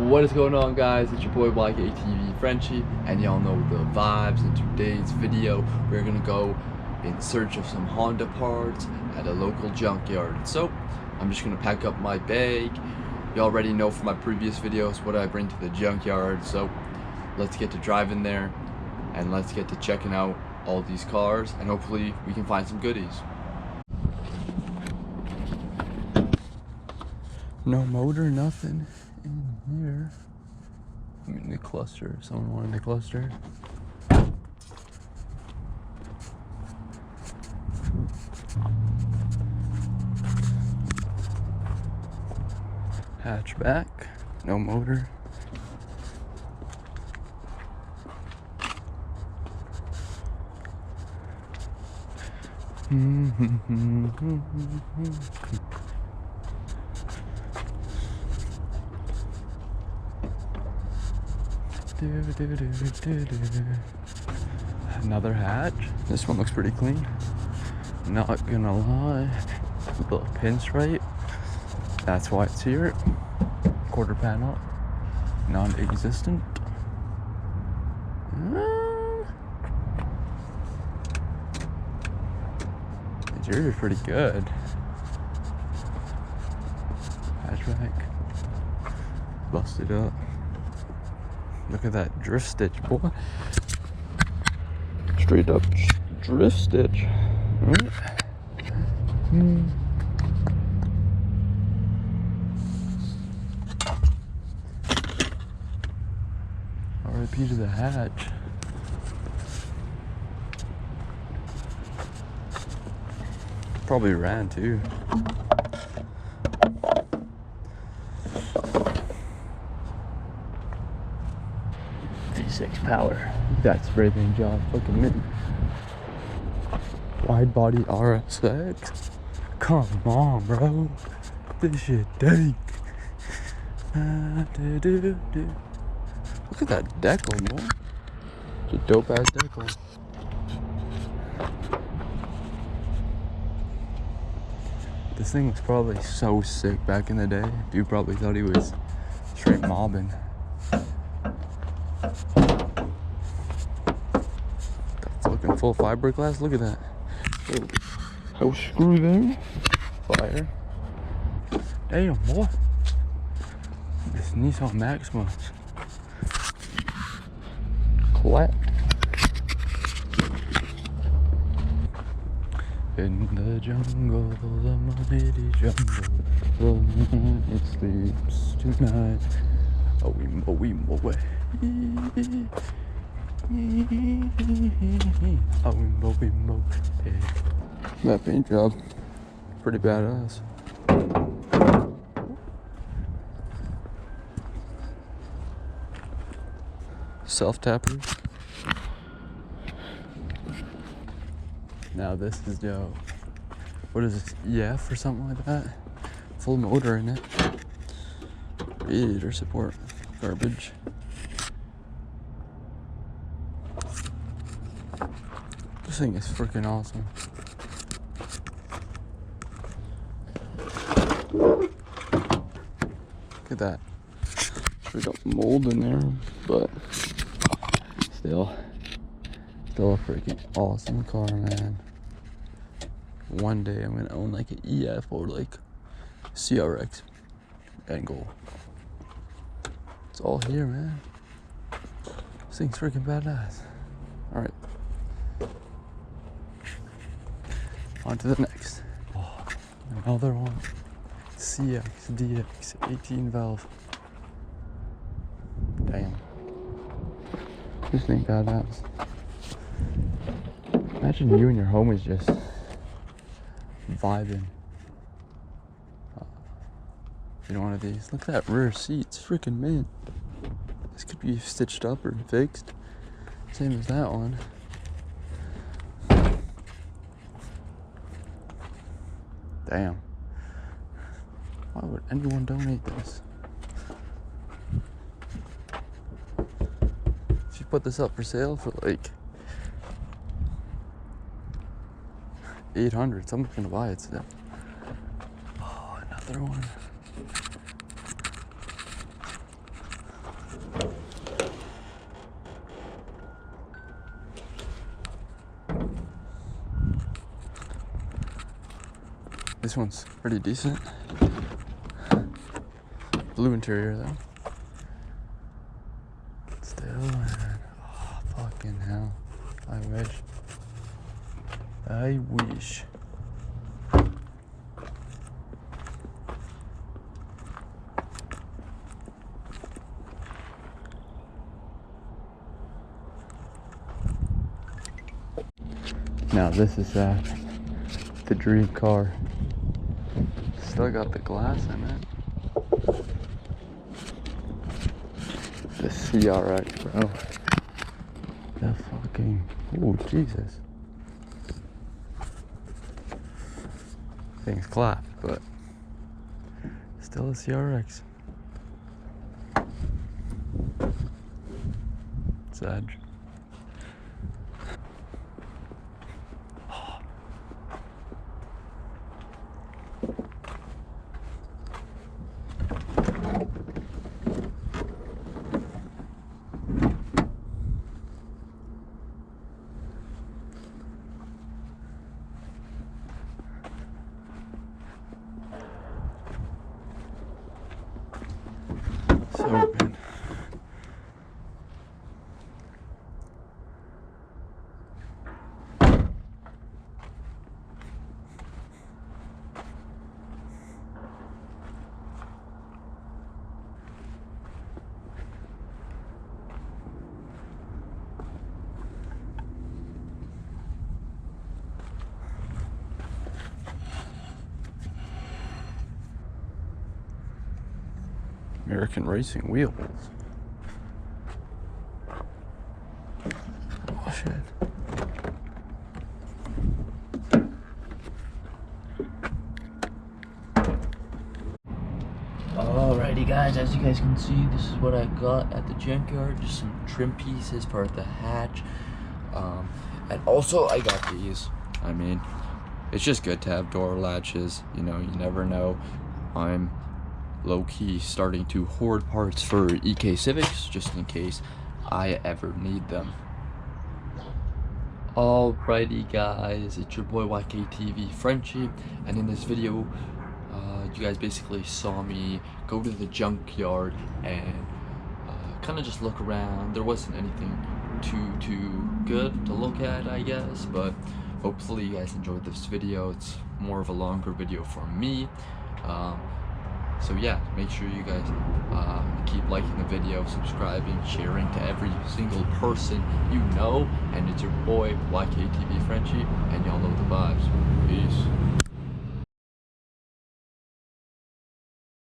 What is going on, guys? It's your boy YKTV Frenchie, and y'all know the vibes. In today's video, we're gonna go in search of some Honda parts at a local junkyard. So I'm just gonna pack up my bag. You already know from my previous videos what I bring to the junkyard, so let's get to driving there and let's get to checking out all these cars, and hopefully we can find some goodies. No motor, nothing in here. I mean, the cluster. Someone wanted the cluster. Hatchback, no motor. Another hatch. This one looks pretty clean. Not gonna lie. Little pinstripe. That's why it's here. Quarter panel. Non-existent. The interior is pretty good. Hatchback. Busted up. Look at that drift stitch, boy. Straight up drift stitch. Right? RIP to the hatch. Probably ran too. V6 power. That spray paint job fucking mint. Wide body RSX. Come on, bro. This shit dank. Look at that decal, boy. It's a dope ass decal. This thing was probably so sick back in the day. You probably thought he was straight mobbing. Fucking full fiberglass. Look at that. House screw there. Fire. Damn, boy. This Nissan Maximus. Clap. In the jungle, the mighty jungle, the moon it sleeps tonight. Oh, we way. That paint job, pretty badass. Self-tappers. Now this is dope. What is this, EF or something like that? Full motor in it. Radiator support. Garbage. This thing is freaking awesome. Look at that. We got mold in there, but still a freaking awesome car, man. One day I'm gonna own like an EF or like CRX angle. It's all here, man. This thing's freaking badass. All right. On to the next. Oh, another one. CX, DX, 18 valve. Damn. This thing badass. Imagine you and your homies just vibing. In one of these. Look at that rear seat. It's freaking mint. This could be stitched up or fixed. Same as that one. Damn. Why would anyone donate this? If you put this up for sale for like 800, someone's gonna buy it still. Oh, another one. This one's pretty decent. Blue interior though. Still, man. Oh, fucking hell. I wish. I wish. Now this is the dream car. Still got the glass in it. The CRX, bro. The fucking, oh Jesus. Things clap, but still a CRX. It's edge. So good. American Racing Wheels. Oh shit. Alrighty guys, as you guys can see, this is what I got at the Junkyard. Just some trim pieces for the hatch. And also I got these. I mean, it's just good to have door latches. You know, you never know. I'm low-key starting to hoard parts for EK Civics just in case I ever need them. Alrighty guys, it's your boy YKTV Frenchie, and in this video you guys basically saw me go to the junkyard and kind of just look around. There wasn't anything too good to look at, I guess, but hopefully you guys enjoyed this video. It's more of a longer video for me. So yeah, make sure you guys keep liking the video, subscribing, sharing to every single person you know. And it's your boy YKTV Frenchie, and y'all know the vibes. Peace.